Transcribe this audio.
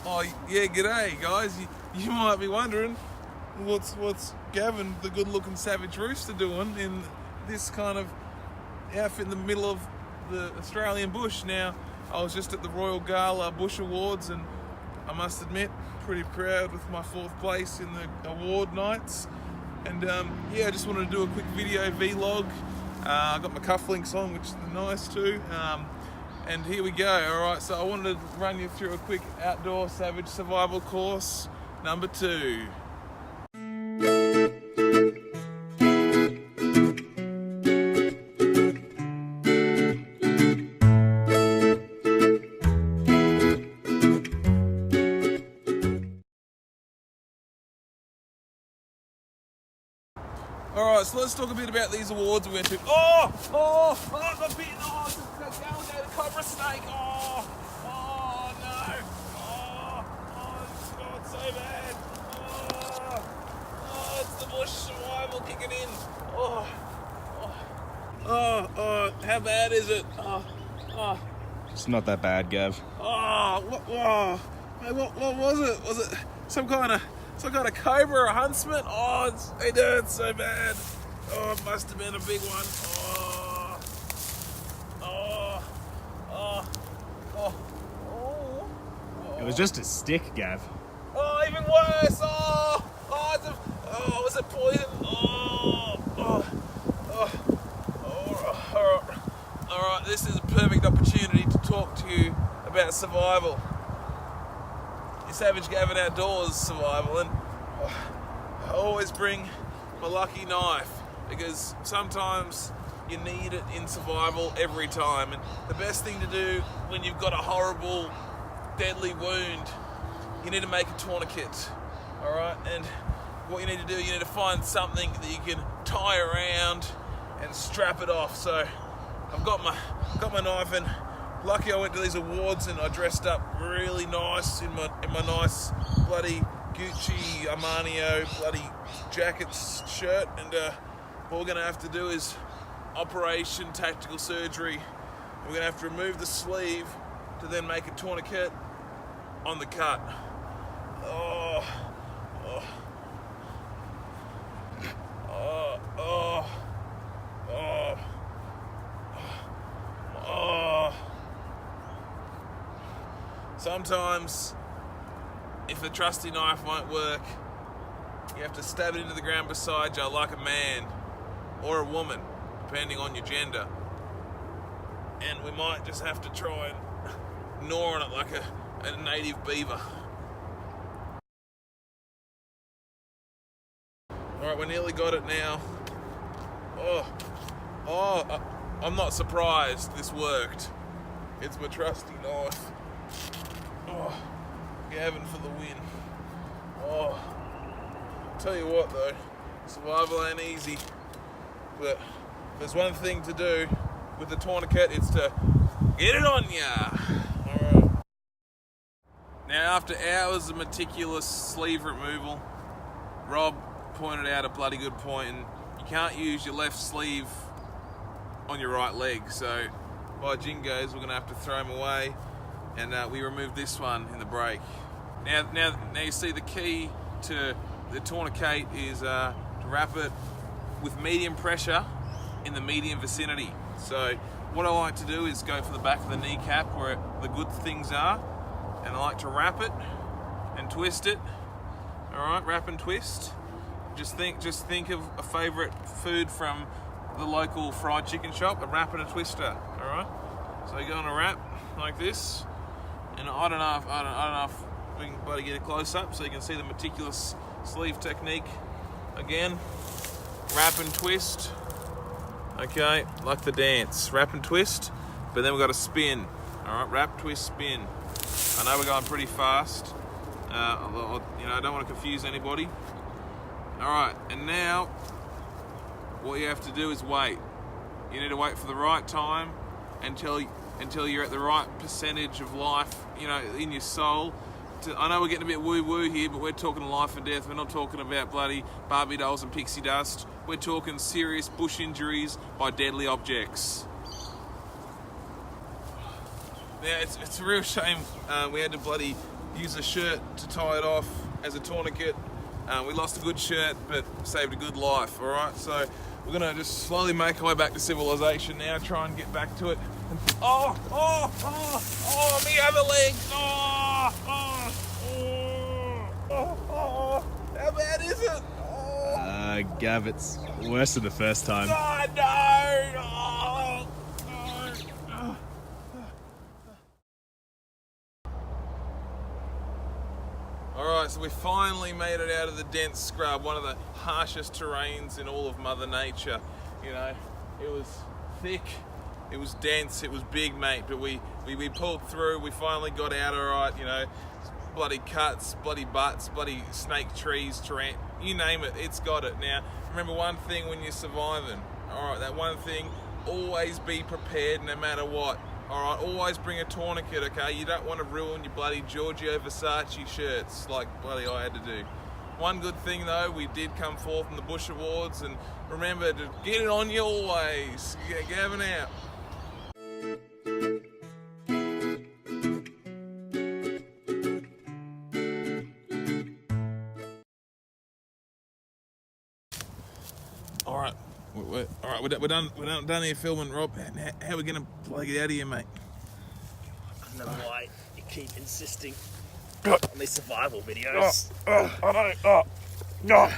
Oh yeah, g'day guys. You might be wondering what's Gavin, the good-looking savage rooster, doing in this kind of outfit in the middle of the Australian bush. Now, I was just at the Royal Gala Bush Awards, and I must admit, pretty proud with my 4th place in the award nights. And yeah, I just wanted to do a quick video vlog. I got my cufflinks on, which is nice too. And here we go. Alright, so I wanted to run you through a quick outdoor savage survival course number 2. Alright, so let's talk a bit about these awards we went to. I got bitten. It's an alligator cobra snake. No. It's so bad. It's the bush survival kicking in. How bad is it? It's not that bad, Gav. Hey, what was it? Was it some kind of cobra or a huntsman? It hurts so bad. It must have been a big one. It was just a stick, Gav. Even worse. Was it poison? Alright, this is a perfect opportunity to talk to you about survival. Your Savage Gavin Outdoors survival, and I always bring my lucky knife because sometimes you need it in survival every time. And the best thing to do when you've got a horrible, deadly wound, you need to make a tourniquet. Alright, and what you need to do, you need to find something that you can tie around and strap it off. So I've got my knife, and lucky I went to these awards and I dressed up really nice in my nice bloody Gucci Armanio bloody jacket shirt. And what we're going to have to do is operation tactical surgery. We're going to have to remove the sleeve to then make a tourniquet on the cut. Sometimes, if a trusty knife won't work, you have to stab it into the ground beside you like a man or a woman, depending on your gender. And we might just have to try and gnaw on it like a native beaver. Alright, we nearly got it now. I'm not surprised this worked. It's my trusty knife. Gavin for the win. Tell you what though, survival ain't easy. But there's one thing to do with the tourniquet, it's to get it on ya. Alright. Now, after hours of meticulous sleeve removal, Rob pointed out a bloody good point, and you can't use your left sleeve on your right leg. So by jingoes, we're gonna have to throw them away. And we removed this one in the break. Now you see the key to the tourniquet is to wrap it with medium pressure in the medium vicinity. So what I like to do is go for the back of the kneecap where the good things are, and I like to wrap it and twist it. All right, wrap and twist. Just think of a favourite food from the local fried chicken shop, a wrap and a twister. All right, so you go on a wrap like this. And I don't know if we can bloody get a close up so you can see the meticulous sleeve technique. Again, wrap and twist. Okay, like the dance. Wrap and twist, but then we've got to spin. All right, wrap, twist, spin. I know we're going pretty fast. I don't want to confuse anybody. All right, and now what you have to do is wait. You need to wait for the right time until you're at the right percentage of life, in your soul. I know we're getting a bit woo-woo here, but we're talking life and death. We're not talking about bloody Barbie dolls and pixie dust. We're talking serious bush injuries by deadly objects. Now, it's a real shame we had to bloody use a shirt to tie it off as a tourniquet. We lost a good shirt, but saved a good life, all right? So we're gonna just slowly make our way back to civilization now, try and get back to it. Oh, me other leg. How bad is it? Gav, it's worse than the first time. Oh, no. Alright, so we finally made it out of the dense scrub, one of the harshest terrains in all of Mother Nature. You know, it was thick, it was dense, it was big, mate, but we pulled through, we finally got out alright, you know. Bloody cuts, bloody butts, bloody snake trees, you name it, it's got it. Now, remember one thing when you're surviving, alright, that one thing, always be prepared no matter what. Alright, always bring a tourniquet, okay? You don't want to ruin your bloody Giorgio Versace shirts like bloody I had to do. One good thing though, we did come forth in the Bush Awards, and remember to get it on you always. Yeah, Gavin out. Alright, we're done here filming, Rob. How are we going to plug it out of here, mate? I don't know why you keep insisting on these survival videos. I know.